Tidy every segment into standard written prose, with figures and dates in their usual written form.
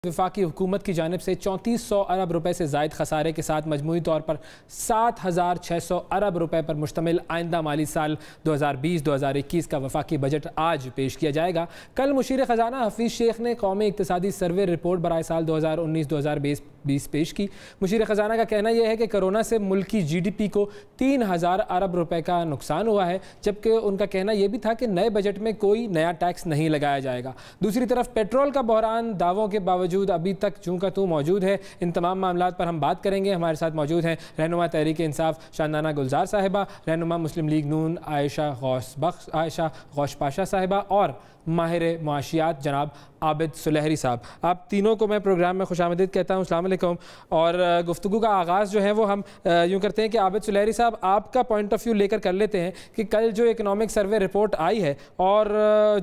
वफाकी हुकूमत की जानिब से 3400 अरब रुपए से ज़ायद खसारे के साथ मजमूई तौर पर 7600 अरब रुपए पर मुश्तमिल आइंदा माली साल 2020-2021 का वफाकी बजट आज पेश किया जाएगा। कल मुशीर ख़जाना हफीज़ शेख ने कौमी इक़्तिसादी सर्वे रिपोर्ट बराए साल 2019-2020 पेश की। मुशीर ख़जाना का कहना यह है कि कोरोना से मुल्क की GDP को 3000 अरब रुपए का नुकसान हुआ है, जबकि उनका कहना यह भी था कि नए बजट में कोई नया टैक्स नहीं लगाया जाएगा। दूसरी तरफ पेट्रोल का बहरान दावों के बावजूद अभी तक चूँ का तू मौजूद है। इन तमाम मामलात पर हम बात करेंगे। हमारे साथ मौजूद हैं रहनुमा तहरीक इंसाफ शानदाना गुलजार साहिबा, रहनुमा मुस्लिम लीग नून आयशा गौश पाशा साहिबा और माहिर मुआशियात जनाब आबिद सुलहरी साहब। आप तीनों को मैं प्रोग्राम में खुशामदीद कहता हूँ। अस्सलाम वालेकुम। और गुफ्तगू का आगाज़ जो है वो हम यूँ करते हैं कि आबिद सुलहरी साहब, आपका पॉइंट ऑफ व्यू लेकर कर लेते हैं कि कल जो इकनॉमिक सर्वे रिपोर्ट आई है और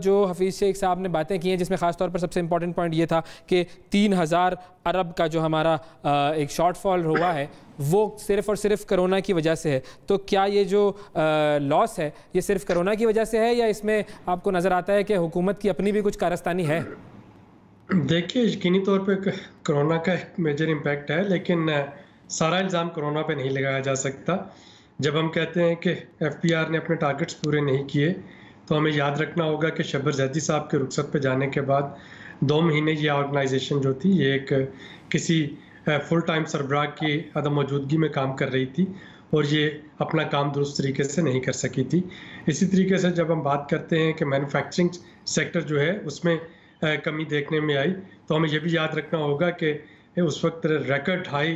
जो हफीज़ शेख साहब ने बातें की हैं, जिसमें ख़ास तौर पर सबसे इंपॉर्टेंट पॉइंट ये था कि 3000 अरब का जो हमारा एक शॉर्टफॉल हुआ है वो सिर्फ़ और सिर्फ कोरोना की वजह से है। तो क्या ये जो लॉस है ये सिर्फ कोरोना की वजह से है या इसमें आपको नज़र आता है कि हुकूमत की अपनी भी कुछ कारस्तानी है? देखिए, यकीनी तौर पे कोरोना का एक मेजर इम्पैक्ट है, लेकिन सारा इल्ज़ाम कोरोना पे नहीं लगाया जा सकता। जब हम कहते हैं कि FPR ने अपने टारगेट्स पूरे नहीं किए, तो हमें याद रखना होगा कि शब्बर ज़ैदी साहब के रुखसत पे जाने के बाद 2 महीने ये ऑर्गेनाइजेशन जो थी ये एक किसी फुल टाइम सरबराह की अदम मौजूदगी में काम कर रही थी और ये अपना काम दुरुस्त तरीके से नहीं कर सकी थी। इसी तरीके से जब हम बात करते हैं कि मैन्युफैक्चरिंग सेक्टर जो है उसमें कमी देखने में आई, तो हमें यह भी याद रखना होगा कि उस वक्त record high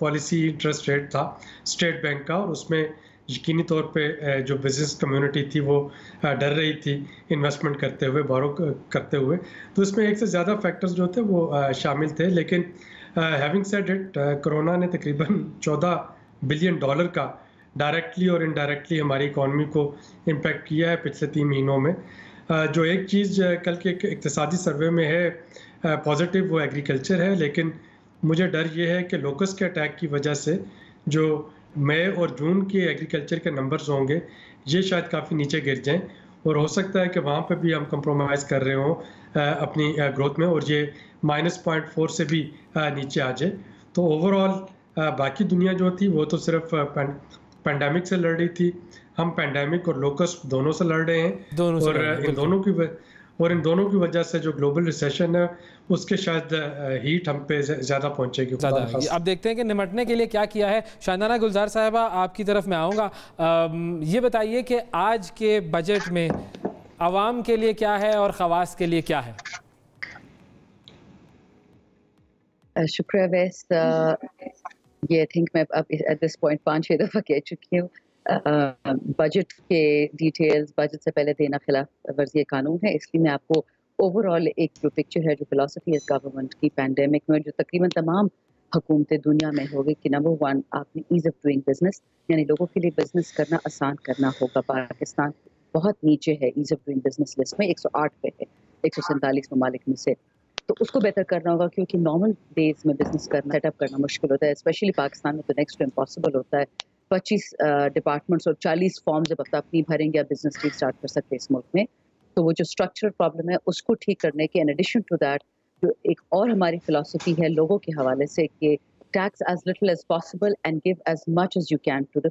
policy interest rate था स्टेट बैंक का, और उसमें यकीनी तौर पे जो बिज़नेस कम्युनिटी थी वो डर रही थी इन्वेस्टमेंट करते हुए, बोरो करते हुए। तो इसमें एक से ज़्यादा फैक्टर्स जो थे वो शामिल थे। लेकिन हैविंग सेड इट, कोरोना ने तकरीबन $14 बिलियन का डायरेक्टली और इनडायरेक्टली हमारी इकॉनमी को इम्पेक्ट किया है पिछले 3 महीनों में। जो एक चीज़ कल के इक़्तिसादी सर्वे में है पॉजिटिव, वो एग्रीकल्चर है, लेकिन मुझे डर ये है कि लोकस के अटैक की वजह से जो मई और जून के एग्रीकल्चर के नंबर्स होंगे ये शायद काफ़ी नीचे गिर जाएं, और हो सकता है कि वहाँ पे भी हम कंप्रोमाइज़ कर रहे हों अपनी ग्रोथ में, और ये -0.4 से भी नीचे आ जाए। तो ओवरऑल बाकी दुनिया जो थी वो तो सिर्फ पैंडेमिक से लड़ रही थी, हम पैंडेमिक और लोकस दोनों से लड़ रहे हैं, और इन दोनों की वजह से जो ग्लोबल रिसेशन है उसके शायद हीट हम पे ज़्यादा पहुंचेगी। अब देखते हैं कि निमटने के लिए क्या किया है। शानदाना गुलजार साहिबा, आपकी तरफ मैं आऊँगा। ये बताइए कि आज के बजट में आवाम के लिए क्या है और खवास के लिए क्या है? शुक्रिया वैस। ये आई थिंक मैं अब एट दिस पॉइंट 5-6 दफ़ा कह चुकी हूँ। बजट के डिटेल्स बजट से पहले देना खिलाफ वर्जी कानून है, इसलिए मैं आपको ओवरऑल एक जो पिक्चर है, जो फिलॉसफी है गवर्नमेंट की पैंडेमिक में, जो तकरीबन तमाम हुकूमतें दुनिया में होगी कि नंबर 1 आपने ईज़ ऑफ डूइंग बिजनेस, यानी लोगों के लिए बिजनेस करना आसान करना होगा। पाकिस्तान बहुत नीचे है ease of doing business list में, 108 पे है 147 ममालिक में से। तो उसको बेहतर करना होगा, क्योंकि नॉर्मल डेज में बिजनेस करना, सेटअप करना मुश्किल होता है, स्पेशली पाकिस्तान में तो नेक्स्ट टू इम्पॉसिबल होता है। 25 डिपार्टमेंट्स और 40 फॉर्म जब अपनी भरेंगे आप बिजनेस की स्टार्ट कर सकते हैं इस मुल्क में। तो वो जो स्ट्रक्चरल प्रॉब्लम है उसको ठीक करने के इन एडिशन टू दैट, जो एक और हमारी फिलॉसफी है लोगों के हवाले से कि tax as little as possible and give as much as you can to the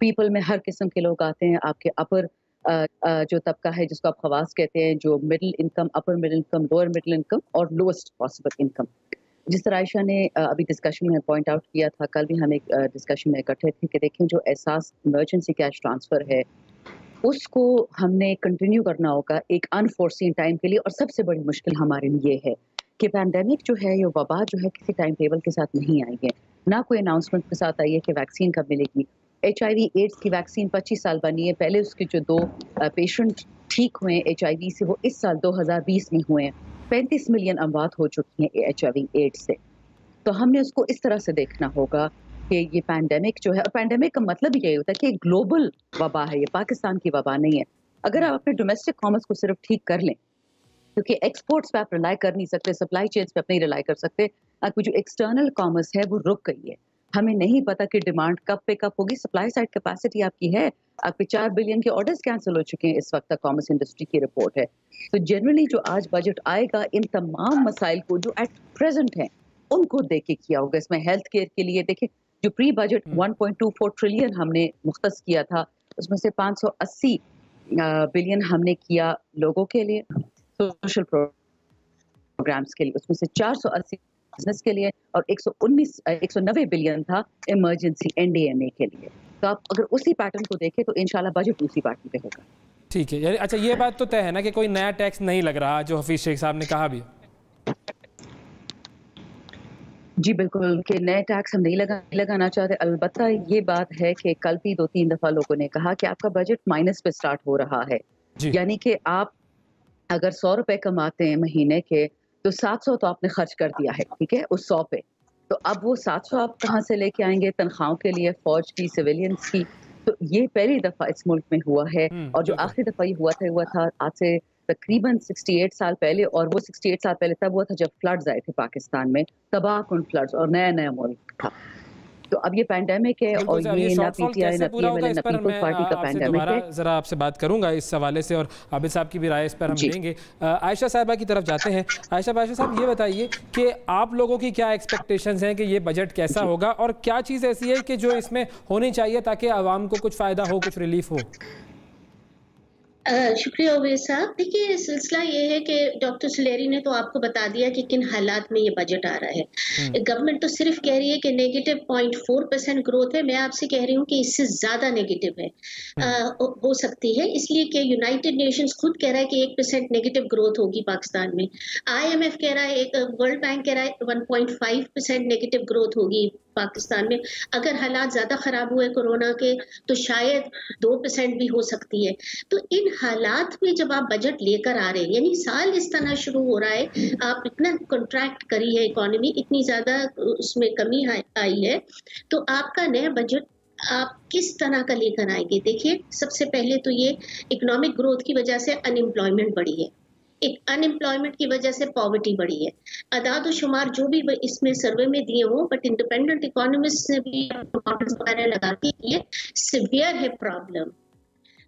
people में हर किस्म के लोग आते हैं। आपके अपर जो तबका है जिसको आप खवास कहते हैं, जो middle income, upper middle income, lower middle income और लोएस्ट पॉसिबल इनकम। जिस तरह आयशा ने अभी डिस्कशन में पॉइंट आउट किया था, कल भी हम एक डिस्कशन में इकट्ठे थे कि देखें जो एहसास इमरजेंसी कैश ट्रांसफ़र है उसको हमने कंटिन्यू करना होगा एक अनफोर्सीन टाइम के लिए। और सबसे बड़ी मुश्किल हमारे लिए ये है कि पैंडेमिक जो है, ये वबा जो है, किसी टाइम टेबल के साथ नहीं आई है, ना कोई अनाउंसमेंट के साथ आई है कि वैक्सीन कब मिलेगी। HIV एड्स की वैक्सीन 25 साल बनी है, पहले उसके जो 2 पेशेंट ठीक हुए हैं HIV से वो इस साल 2020 में हुए हैं। 35 मिलियन अमवात हो चुकी हैं HIV एड्स से। तो हमने उसको इस तरह से देखना होगा कि ये पैंडेमिक जो है, और पैंडेमिक का मतलब यही होता है कि ग्लोबल वबा है, ये पाकिस्तान की वबा नहीं है। अगर आप अपने डोमेस्टिक कॉमर्स को सिर्फ ठीक कर लें, क्योंकि एक्सपोर्ट्स पे आप रिलाई कर नहीं सकते, सप्लाई चेन्स पे आप नहीं रिलाई कर सकते, आपकी जो एक्सटर्नल कॉमर्स है वो रुक गई है। हमें नहीं पता कि डिमांड कब पे कब होगी, सप्लाई साइड कैपेसिटी आपकी है, आपके 4 बिलियन के ऑर्डर्स कैंसिल हो चुके हैं, इस वक्त तक कॉमर्स इंडस्ट्री की रिपोर्ट है। तो जनरली जो आज बजट आएगा इन तमाम मसाइल को जो एट प्रेजेंट हैं उनको देख के किया होगा। इसमें हेल्थ केयर के लिए देखें, जो प्री बजट 1.24 ट्रिलियन हमने मुख्तस किया था, उसमें से 580 बिलियन हमने किया लोगों के लिए, सोशल प्रोग्राम्स के लिए, उसमें से 480 बिजनेस के लिए और 190 बिलियन था इमरजेंसी NDMA के लिए। तो आप अगर उसी पैटर्न को देखें तो इंशाल्लाह बजट उसी पैटर्न पे होगा। ठीक है, अच्छा ये बात तो तय है ना कि कोई नया टैक्स नहीं लग रहा, जो हफीज शेख साहब ने कहा भी। जी बिल्कुल, कि नए टैक्स हम नहीं लगाना चाहते। अलबत्ता ये बात है कि कल भी 2-3 दफ़ा लोगों ने कहा कि आपका बजट माइनस पे स्टार्ट हो रहा है, यानी कि आप अगर 100 रुपए कमाते हैं महीने के तो 700 तो आपने खर्च कर दिया है, ठीक है, उस 100 पे। तो अब वो 700 आप कहाँ से लेके आएंगे तनख्वाहों के लिए, फौज की, सिविलियंस की? तो ये पहली दफ़ा इस मुल्क में हुआ है। और जो आखिरी दफ़ा ये हुआ था आज से तकरीबन 68 साल पहले, और वो 68 साल पहले तब हुआ था जब फ्लड्स आए थे पाकिस्तान में, तबाहकुन फ्लड्स, और नया मुल्क था। तो अब ये पैंडेमिक है और ये ना PTI ना PML ना पीपल्स पार्टी का पैंडेमिक है। जरा आपसे बात करूंगा इस हवाले से और आबिद साहब की भी राय इस पर हम लेंगे। आयशा साहिबा की तरफ जाते हैं। आयशा साहब, ये बताइए कि आप लोगों की क्या एक्सपेक्टेशंस हैं कि ये बजट कैसा होगा और क्या चीज़ ऐसी है कि जो इसमें होनी चाहिए ताकि आवाम को कुछ फ़ायदा हो, कुछ रिलीफ हो? शुक्रिया उवैस साहब। देखिए, सिलसिला ये है कि डॉक्टर सुलेरी ने तो आपको बता दिया कि किन हालात में ये बजट आ रहा है। गवर्नमेंट तो सिर्फ कह रही है कि -0.4% ग्रोथ है। मैं आपसे कह रही हूँ कि इससे ज्यादा नेगेटिव है, हो सकती है, इसलिए कि यूनाइटेड नेशंस खुद कह रहा है कि 1% नेगेटिव ग्रोथ होगी पाकिस्तान में। IMF कह रहा है, वर्ल्ड बैंक कह रहा है 1.5% नेगेटिव ग्रोथ होगी पाकिस्तान में। अगर हालात ज्यादा खराब हुए कोरोना के तो शायद 2% भी हो सकती है। तो इन हालात में जब आप बजट लेकर आ रहे हैं, यानी साल इस तरह शुरू हो रहा है, आप इतना कॉन्ट्रैक्ट करी है इकोनॉमी, इतनी ज्यादा उसमें कमी आई है, तो आपका नया बजट आप किस तरह का लेकर आएंगे? देखिए, सबसे पहले तो ये इकोनॉमिक ग्रोथ की वजह से अनएम्प्लॉयमेंट बढ़ी है, एक अनएम्प्लॉयमेंट की वजह से पॉवर्टी बढ़ी है। अदाद शुमार जो भी इसमें सर्वे में दिए हो, बट इंडिपेंडेंट इकोनॉमिस्ट ने भी लगा के ये सिवियर है प्रॉब्लम।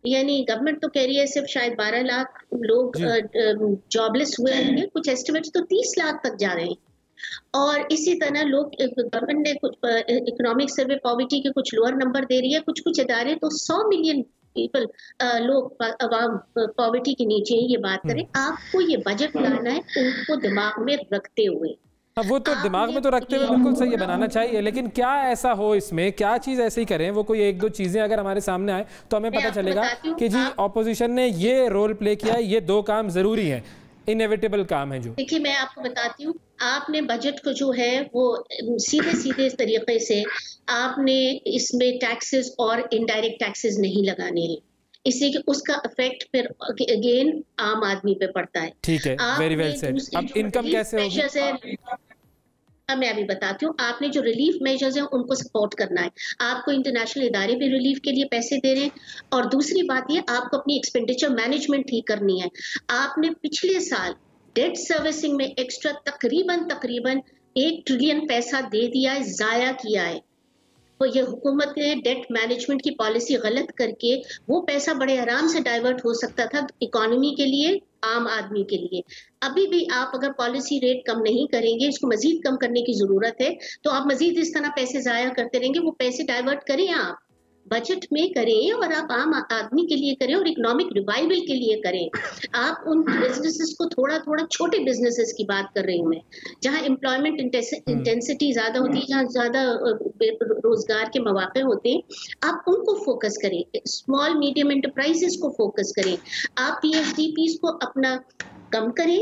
यानी गवर्नमेंट तो कह रही है सिर्फ शायद 12 लाख लोग जॉबलेस हुए होंगे, कुछ एस्टिमेट्स तो 30 लाख तक जा रहे हैं। और इसी तरह लोग, गवर्नमेंट ने कुछ इकोनॉमिक सर्वे पॉवर्टी के कुछ लोअर नंबर दे रही है, कुछ इदारे तो 100 मिलियन पीपल लोग अवाम पॉवर्टी के नीचे ये बात करें। आपको ये बजट लाना है उनको दिमाग में रखते हुए। वो तो दिमाग में तो रखते हुए बिल्कुल सही बनाना चाहिए, लेकिन क्या ऐसा हो इसमें, क्या चीज़ ऐसी करें, वो कोई 1-2 चीज़ें अगर हमारे सामने आए तो हमें पता चलेगा कि जी ऑपोजिशन ने ये रोल प्ले किया है, ये 2 काम ज़रूरी हैं, इनएविटेबल काम है जो। देखिए, मैं आपको बताती हूँ, आपने बजट को जो है वो सीधे तरीके से आपने इसमें टैक्सेस और इनडायरेक्ट टैक्सेस नहीं लगाने हैं, इससे कि उसका इफेक्ट फिर अगेन आम आदमी पे पड़ता है। ठीक है, वेरी वेल सेड। अब इनकम कैसे होगी? मैं अभी बताती हूँ। आपने जो रिलीफ मेजर्स हैं उनको सपोर्ट करना है। आपको इंटरनेशनल इदारे भी रिलीफ के लिए पैसे दे रहे हैं, और दूसरी बात ये, आपको अपनी एक्सपेंडिचर मैनेजमेंट ठीक करनी है। आपने पिछले साल डेट सर्विसिंग में एक्स्ट्रा तकरीबन 1 ट्रिलियन पैसा दे दिया है, जाया किया है। तो ये हुकूमत ने डेट मैनेजमेंट की पॉलिसी गलत करके वो पैसा बड़े आराम से डाइवर्ट हो सकता था इकोनॉमी के लिए, आम आदमी के लिए। अभी भी आप अगर पॉलिसी रेट कम नहीं करेंगे, इसको मजीद कम करने की जरूरत है, तो आप मजीद इस तरह पैसे जाया करते रहेंगे। वो पैसे डाइवर्ट करें, आप बजट में करें और आप आम आदमी के लिए करें और इकोनॉमिक रिवाइवल के लिए करें। आप उन बिजनेसेस को थोड़ा छोटे बिजनेसेस की बात कर रही हूँ मैं, जहाँ एम्प्लॉयमेंट इंटेंसिटी ज्यादा होती है, जहाँ ज्यादा रोजगार के मौके होते हैं, आप उनको फोकस करें। स्मॉल मीडियम एंटरप्राइजेस को फोकस करें। आप PSDPs को अपना कम करें,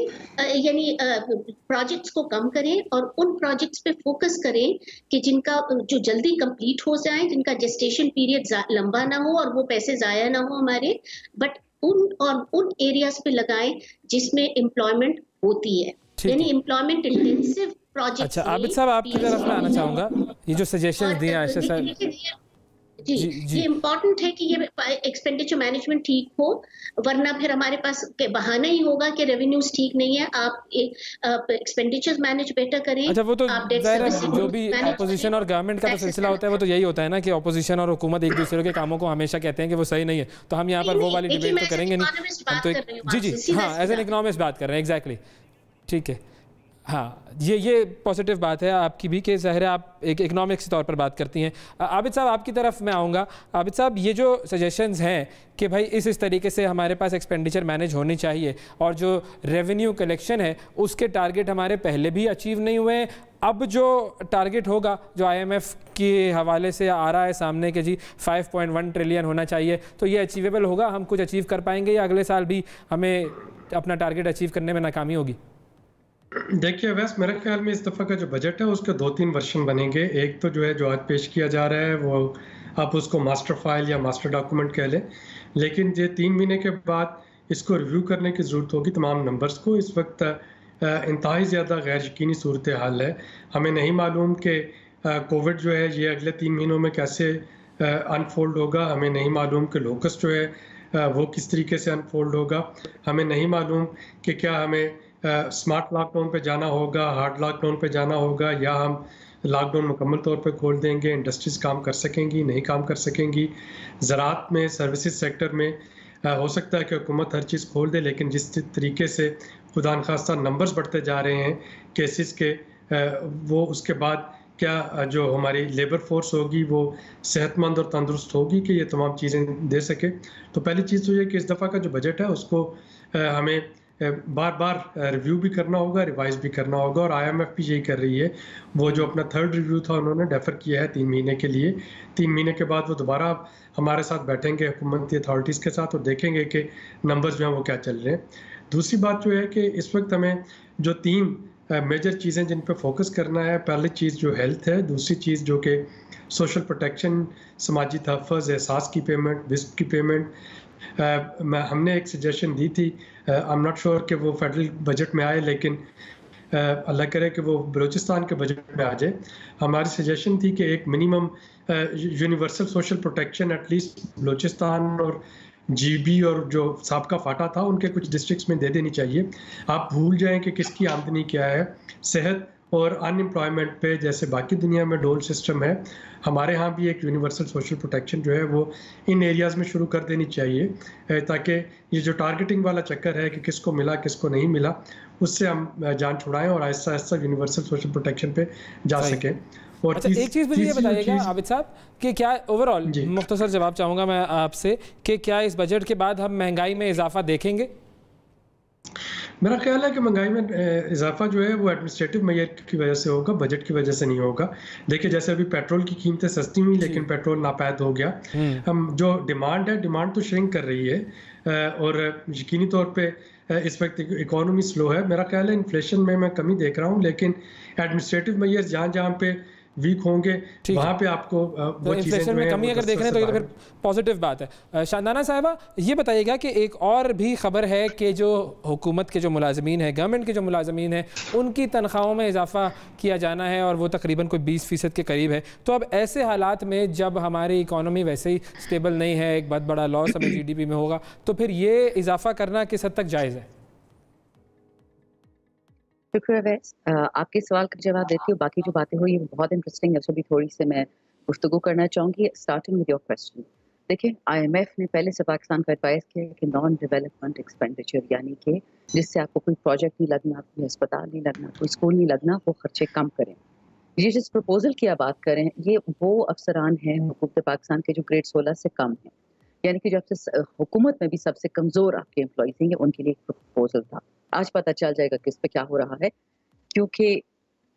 यानी प्रोजेक्ट्स को कम करें और उन प्रोजेक्ट्स पे फोकस करें कि जिनका जो जल्दी कंप्लीट हो जाए, जिनका जेस्टेशन पीरियड लंबा ना हो और वो पैसे जाया ना हो हमारे, बट उन एरियाज पे लगाएं जिसमें एम्प्लॉयमेंट होती है, यानी एम्प्लॉयमेंट इंटेंसिव प्रोजेक्ट्स। अच्छा, आबिद साहब आपकी तरफ मैं आना चाहूंगा, ये जो सजेशंस दिए आयशा साहब। जी, ये इम्पोर्टेंट है कि ये एक्सपेंडिचर मैनेजमेंट ठीक हो, वरना फिर हमारे पास बहाना ही होगा कि रेवेन्यूज ठीक नहीं है। आप एक्सपेंडिचर्स मैनेज बेटर करें। अच्छा, वो तो जो भी अपोजिशन और गवर्नमेंट का तो सिलसिला होता है, वो तो यही होता है ना कि अपोजिशन और हुकूमत एक दूसरे के कामों को हमेशा कहते हैं कि वो सही नहीं है, तो हम यहाँ पर वो वाली डिबेट तो करेंगे नहीं। हम तो जी हाँ, एज एन इकोनॉमिस्ट बात कर रहे हैं। एग्जैक्टली, ठीक है। हाँ, ये पॉजिटिव बात है आपकी भी कि ज़ाहिर है आप एक इकोनॉमिक्स के तौर पर बात करती हैं। आबिद साहब, आपकी तरफ मैं आऊँगा। आबिद साहब, ये जो सजेशंस हैं कि भाई इस तरीके से हमारे पास एक्सपेंडिचर मैनेज होनी चाहिए, और जो रेवेन्यू कलेक्शन है उसके टारगेट हमारे पहले भी अचीव नहीं हुए हैं, अब जो टारगेट होगा जो IMF के हवाले से आ रहा है सामने के जी 5.1 ट्रिलियन होना चाहिए, तो ये अचीवेबल होगा? हम कुछ अचीव कर पाएंगे या अगले साल भी हमें अपना टारगेट अचीव करने में नाकामी होगी? देखिए वैसे मेरे ख्याल में इस दफ़ा का जो बजट है उसके 2-3 वर्शन बनेंगे। एक तो जो है जो आज पेश किया जा रहा है वो आप उसको मास्टर फाइल या मास्टर डॉक्यूमेंट कह लें, लेकिन ये 3 महीने के बाद इसको रिव्यू करने की ज़रूरत होगी तमाम नंबर्स को। इस वक्त इंतहाई ज़्यादा गैर यकीनी सूरत हाल है। हमें नहीं मालूम कि कोविड जो है ये अगले 3 महीनों में कैसे अनफोल्ड होगा। हमें नहीं मालूम कि लोकस जो है वो किस तरीके से अनफोल्ड होगा। हमें नहीं मालूम कि क्या हमें स्मार्ट लॉकडाउन पे जाना होगा, हार्ड लॉकडाउन पे जाना होगा, या हम लॉकडाउन मुकम्मल तौर पे खोल देंगे, इंडस्ट्रीज काम कर सकेंगी, नहीं काम कर सकेंगी। ज़राअत में, सर्विसेज सेक्टर में हो सकता है कि हुकूमत हर चीज़ खोल दे, लेकिन जिस तरीके से खुदा न खास्ता नंबर्स बढ़ते जा रहे हैं केसेस के, वो उसके बाद क्या जो हमारी लेबर फोर्स होगी वो सेहतमंद और तंदुरुस्त होगी कि ये तमाम चीज़ें दे सके। तो पहली चीज़ तो ये कि इस दफ़ा का जो बजट है उसको हमें बार बार रिव्यू भी करना होगा, रिवाइज भी करना होगा, और IMF भी यही कर रही है। वो जो अपना 3rd रिव्यू था उन्होंने डेफर किया है 3 महीने के लिए। 3 महीने के बाद वो दोबारा हमारे साथ बैठेंगे हुकूमती अथॉरिटीज़ के साथ और देखेंगे कि नंबर्स जो हैं वो क्या चल रहे हैं। दूसरी बात जो है कि इस वक्त हमें जो 3 मेजर चीज़ें जिन पर फोकस करना है, पहली चीज़ जो हेल्थ है, दूसरी चीज़ जो कि सोशल प्रोटेक्शन, समाजी तहफ़्फ़ुज़, एहसास की पेमेंट, विस्प की पेमेंट। हमने एक सजेशन दी थी, आई एम नॉट श्योर कि वो फेडरल बजट में आए, लेकिन अल्लाह करे कि वो बलूचिस्तान के बजट में आ जाए। हमारी सजेशन थी कि एक minimum universal social protection at least Balochistan और GB और जो साबका फाटा था उनके कुछ डिस्ट्रिक्ट्स में दे देनी चाहिए। आप भूल जाएं कि किसकी आमदनी क्या है। सेहत और अनएम्प्लॉयमेंट पे जैसे बाकी दुनिया में डोल सिस्टम है, हमारे यहाँ भी एक यूनिवर्सल सोशल प्रोटेक्शन जो है वो इन एरियाज़ में शुरू कर देनी चाहिए, ताकि ये जो टारगेटिंग वाला चक्कर है कि किसको मिला किसको नहीं मिला, उससे हम जान छुड़ाएं और Aahista Aahista universal social protection पे जा सकें। और अच्छा, एक चीज़ मुझे ये बताइएगा आबिद साहब कि क्या ओवरऑल मुख्तसर जवाब चाहूँगा मैं आपसे कि क्या इस बजट के बाद हम महंगाई में इजाफा देखेंगे? मेरा ख्याल है कि महंगाई में इजाफा जो है वो एडमिनिस्ट्रेटिव मेजर की वजह से होगा, बजट की वजह से नहीं होगा। देखिए जैसे अभी पेट्रोल की कीमतें सस्ती हुई लेकिन पेट्रोल नापैद हो गया। हम जो डिमांड है, डिमांड तो श्रिंक कर रही है और यकीनी तौर पे इस वक्त इकोनॉमी स्लो है। मेरा ख्याल है इन्फ्लेशन में मैं कमी देख रहा हूँ, लेकिन एडमिनिस्ट्रेटिव मेजर्स जहाँ पे वीक होंगे वहाँ पे आपको तो इन्फ्लेशन में कमी अगर देख रहे हैं तो ये तो फिर पॉजिटिव बात है। शानदाना साहिबा, ये बताइएगा कि एक और भी खबर है कि जो हुकूमत के जो मुलाजमीन हैं, गवर्नमेंट के जो मुलाजमीन हैं, उनकी तनख्वाहों में इजाफा किया जाना है और वो तकरीबन कोई 20% के करीब है। तो अब ऐसे हालात में जब हमारी इकॉनमी वैसे ही स्टेबल नहीं है, एक बहुत बड़ा लॉस हमें GDP में होगा, तो फिर ये इजाफा करना किस हद तक जायज़ है? शुक्रिया वैस, आपके सवाल का जवाब देती हूँ। बाकी जो बातें हुई वो बहुत इंटरेस्टिंग है, उसको भी थोड़ी सी मैं गुफ्तगू करना चाहूँगी। स्टार्टिंग विद योर क्वेश्चन, देखिए IMF ने पहले से पाकिस्तान को एडवाइस किया कि नॉन डेवलपमेंट एक्सपेंडिचर, यानी कि जिससे आपको कोई प्रोजेक्ट नहीं लगना, कोई अस्पताल नहीं लगना, कोई स्कूल नहीं लगना, वो खर्चे कम करें। ये जिस प्रपोजल की आप बात करें, ये वो अफसरान हैं हुकूमत पाकिस्तान के जो ग्रेड 16 से कम हैं, यानी कि जब से हुकूमत में भी सबसे कमज़ोर आपके एम्प्लॉइज हैं, उनके लिए एक प्रपोजल था। आज पता चल जाएगा कि इस पे क्या हो रहा है, क्योंकि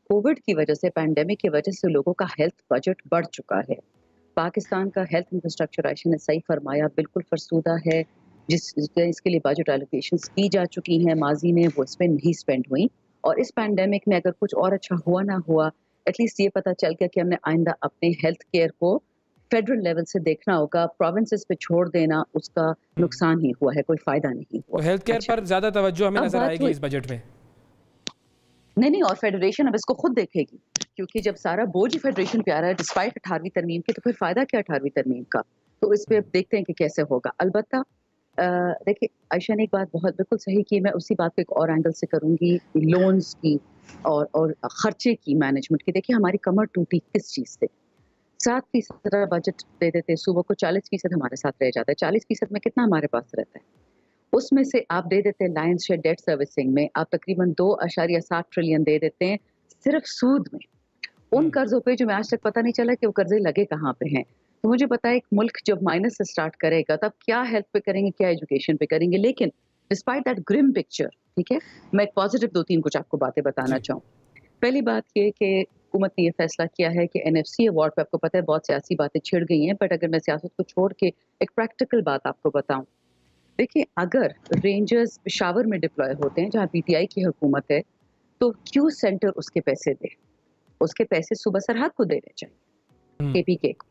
कोविड की वजह से, पैंडेमिक की वजह से लोगों का हेल्थ बजट बढ़ चुका है। पाकिस्तान का हेल्थ इंफ्रास्ट्रक्चर आयशा ने सही फरमाया, बिल्कुल फरसूदा है। इसके लिए बजट एलोकेशंस की जा चुकी हैं माजी में, वो इस पर नहीं स्पेंड हुई। और इस पैंडेमिक में अगर कुछ और अच्छा हुआ ना हुआ, एटलीस्ट ये पता चल गया कि हमने आइंदा अपने हेल्थ केयर को फेडरल लेवल से देखना होगा। प्रोविंसेस पे छोड़ देना, उसका नुकसान ही हुआ है, कोई फायदा नहीं हुआ। तो हेल्थ केयर पर ज्यादा तवज्जो हमें नजर आएगी इस बजट में? नहीं, और फेडरेशन अब इसको खुद देखेगी क्योंकि जब सारा बोझ फेडरेशन पे आ रहा है डिस्पाइट 18वीं तरमीम के, तो फिर फायदा क्या 18वीं तरमीम का? तो इस पे देखते हैं कि कैसे होगा। अलबत्ता देखिए आयशा ने एक बात बहुत बिल्कुल सही की, मैं उसी बात को एक और एंगल से करूंगी, लोन्स की और खर्चे की, मैनेजमेंट की। देखिए हमारी कमर टूटी किस चीज़ से? 7% बजट दे देते सूबों को, 40% हमारे साथ रह जाता है। 40% में कितना हमारे पास रहता है? उसमें से आप दे देते हैं लायंस शेयर डेट सर्विसिंग में, आप तकरीबन 2.7 ट्रिलियन दे देते हैं सिर्फ सूद में, उन कर्जों पे जो मैं आज तक पता नहीं चला कि वो कर्जे लगे कहाँ पे हैं। तो मुझे पता है एक मुल्क जब माइनस से स्टार्ट करेगा तब क्या हेल्थ पे करेंगे, क्या एजुकेशन पे करेंगे। लेकिन डिस्पाइट दैट ग्रिम पिक्चर, ठीक है, मैं एक पॉजिटिव 2-3 कुछ आपको बातें बताना चाहूँ। पहली बात ये कि हुकूमत ने ये फैसला किया है कि NFC अवार्ड पे, आपको पता है बहुत सियासी बातें छिड़ गई हैं, बट अगर मैं सियासत को छोड़ के एक प्रैक्टिकल बात आपको बताऊं, देखिए अगर रेंजर्स पेशावर में डिप्लॉय होते हैं जहाँ PTI की हुकूमत है, तो क्यों सेंटर उसके पैसे दे? उसके पैसे सूबा सरहद को देने चाहिए, KPK को।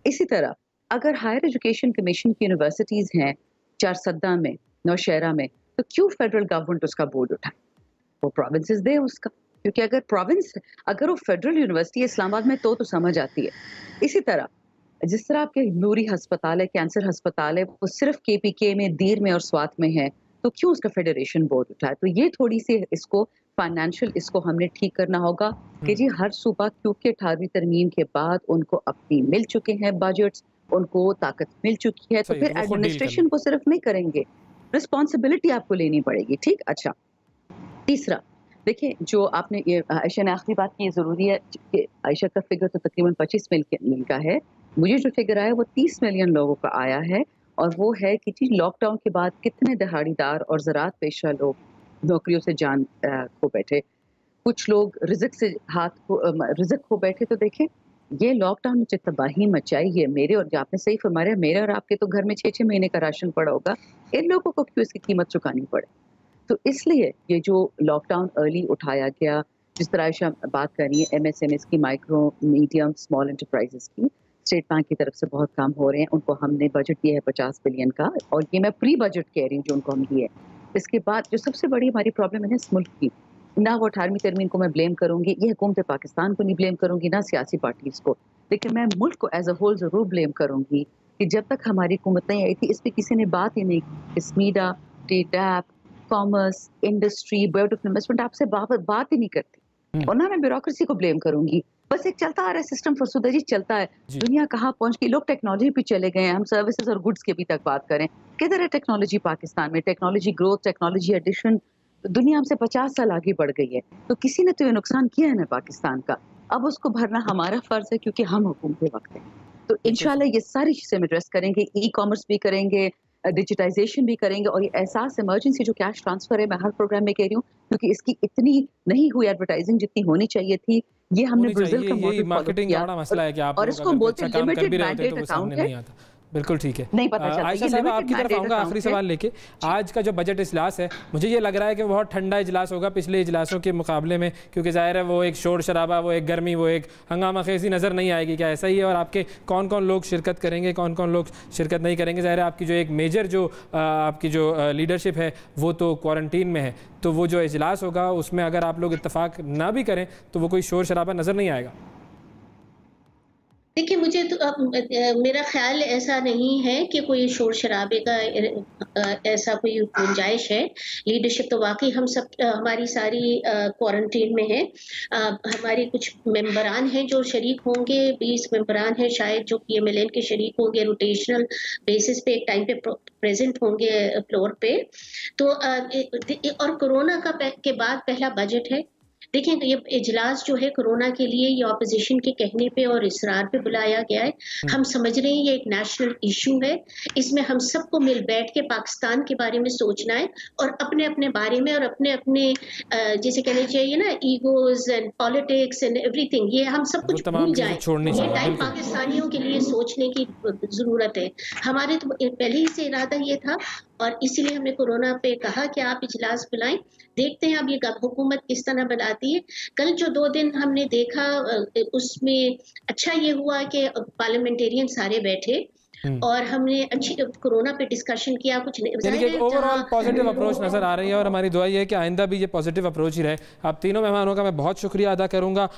इसी तरह अगर हायर एजुकेशन कमीशन की यूनिवर्सिटीज हैं चारसद्दा में, नौशहरा में, तो क्यों फेडरल गवर्नमेंट उसका बोर्ड उठाए? वो प्रोविंसेस दे उसका, क्योंकि अगर प्रोविंस, अगर वो फेडरल यूनिवर्सिटी इस्लामाबाद में तो समझ आती है। इसी तरह जिस तरह आपके नूरी हस्पताल है, कैंसर हस्पताल है, वो सिर्फ KPK में, दीर में और स्वात में है, तो क्यों उसका फेडरेशन बोर्ड उठाए? तो ये थोड़ी सी इसको फाइनेंशियल इसको हमने ठीक करना होगा कि जी हर सूबा, क्योंकि 18वीं तरमीम के बाद उनको अपनी मिल चुके हैं बजट्स, उनको ताकत मिल चुकी है, तो फिर एडमिनिस्ट्रेशन को सिर्फ नहीं करेंगे, रिस्पॉन्सिबिलिटी आपको लेनी पड़ेगी। ठीक, अच्छा तीसरा देखिए जो आपने ये आयशा ने आखिरी बात की, ये ज़रूरी है कि आयशा का फिगर तो तकरीबन 25 मिलियन का है, मुझे जो फिगर आया वो 30 मिलियन लोगों का आया है, और वो है कि जी लॉकडाउन के बाद कितने दिहाड़ीदार और ज़राअत पेशा लोग नौकरियों से जान खो बैठे, कुछ लोग रिज़्क खो बैठे। तो देखें ये लॉकडाउन ने जो तबाही मचाई है, मेरे और आपने सही फरमाया, मेरे और आपके तो घर में 6-6 महीने का राशन पड़ा होगा, इन लोगों को क्यों इसकी कीमत चुकानी पड़े? तो इसलिए ये जो लॉकडाउन अर्ली उठाया गया, जिस तरह आयशा बात कर रही है MSMEs की, माइक्रो मीडियम स्मॉल एंटरप्राइजेस की, स्टेट बैंक की तरफ से बहुत काम हो रहे हैं, उनको हमने बजट दिया है 50 बिलियन का, और ये मैं प्री बजट कह रही हूँ जो उनको हम दिए। इसके बाद जो सबसे बड़ी हमारी प्रॉब्लम है ना इस मुल्क की, ना वो 18वीं तरमीम को मैं ब्लेम करूंगी, ये हुकूमत पाकिस्तान को नहीं ब्लेम करूंगी, ना सियासी पार्टीज को, लेकिन मैं मुल्क को एज अ होल जरूर ब्लेम करूंगी कि जब तक हमारी हुकूमत नहीं आई थी इस पर किसी ने बात ही नहीं की। स्मीडा, DAP, commerce, industry, board of investment आपसे बात ही नहीं करती, और ना मैं ब्यूरोक्रेसी को ब्लेम करूंगी। बस एक चलता आ रहा है सिस्टम, फरसुदा जी चलता है। दुनिया कहाँ पहुंच गई, लोग टेक्नोलॉजी पे चले गए हैं, हम सर्विसेज और गुड्स की अभी तक बात करें, किधर है टेक्नोलॉजी पाकिस्तान में? टेक्नोलॉजी ग्रोथ, टेक्नोलॉजी एडिशन, दुनिया हमसे 50 साल आगे बढ़ गई है। तो किसी ने तो ये नुकसान किया है ना पाकिस्तान का, अब उसको भरना हमारा फर्ज है क्योंकि हम हुकूमत वक्त हैं। तो इंशाल्लाह ये सारी चीजें हम एड्रेस करेंगे, ई-कॉमर्स भी करेंगे, डिजिटाइजेशन भी करेंगे, और ये एहसास इमरजेंसी जो कैश ट्रांसफर है, मैं हर प्रोग्राम में कह रही हूँ क्योंकि इसकी इतनी नहीं हुई एडवर्टाइजिंग जितनी होनी चाहिए थी। ये हमने ब्राजील का मॉडल फॉलो किया, और इसको बोलते हैं लिमिटेड मैंडेट अकाउंट है। बिल्कुल ठीक है, नहीं पता चलता। आयशा साहब आपकी तरफ आऊँगा आखिरी सवाल लेके। आज का जो बजट इजलास है, मुझे ये लग रहा है कि बहुत ठंडा इजलास होगा पिछले इजलासों के मुकाबले में, क्योंकि ज़ाहिर है वो एक शोर शराबा, वो एक गर्मी, वो एक हंगामा खेजी नज़र नहीं आएगी। क्या ऐसा ही है? और आपके कौन कौन लोग शिरकत करेंगे, कौन कौन लोग शिरकत नहीं करेंगे? ज़ाहिर है आपकी जो एक मेजर जो आपकी जो लीडरशिप है वो तो क्वारंटीन में है, तो वो जो इजलास होगा उसमें अगर आप लोग इत्तेफाक ना भी करें तो वो कोई शोर शराबा नज़र नहीं आएगा। देखिए मुझे तो मेरा ख्याल ऐसा नहीं है कि कोई शोर शराबे का ऐसा कोई गुंजाइश है। लीडरशिप तो वाकई हम सब हमारी सारी क्वारंटीन में है। हमारे कुछ मेंबरान हैं जो शरीक होंगे, 20 मेंबरान हैं शायद जो PMLN के शरीक होंगे, रोटेशनल बेसिस पे एक टाइम पे प्रेजेंट होंगे फ्लोर पे। तो और कोरोना के बाद पहला बजट है। देखिए ये इजलास जो है कोरोना के लिए ये ऑपोजिशन के कहने पे और इसरार पे बुलाया गया है। हम समझ रहे हैं ये एक नेशनल इशू है, इसमें हम सबको मिल बैठ के पाकिस्तान के बारे में सोचना है और अपने अपने बारे में और अपने अपने जैसे कहना चाहिए ना egos and politics and everything, ये हम सब कुछ भूल जाएं। ये टाइम पाकिस्तानियों के लिए सोचने की जरूरत है। हमारे तो पहले ही से इरादा ये था और इसीलिए हमने कोरोना पे कहा कि आप इजलास बुलाएं, देखते हैं अब ये हुकूमत किस तरह बनाती है। कल जो 2 दिन हमने देखा उसमें अच्छा ये हुआ कि पार्लियामेंटेरियन सारे बैठे और हमने अच्छी कोरोना पे डिस्कशन किया। कुछ ओवरऑल पॉजिटिव अप्रोच नजर आ रही है और हमारी दुआ ये है कि आइंदा भी ये पॉजिटिव अप्रोच ही रहे। आप तीनों मेहमानों का मैं बहुत शुक्रिया अदा करूंगा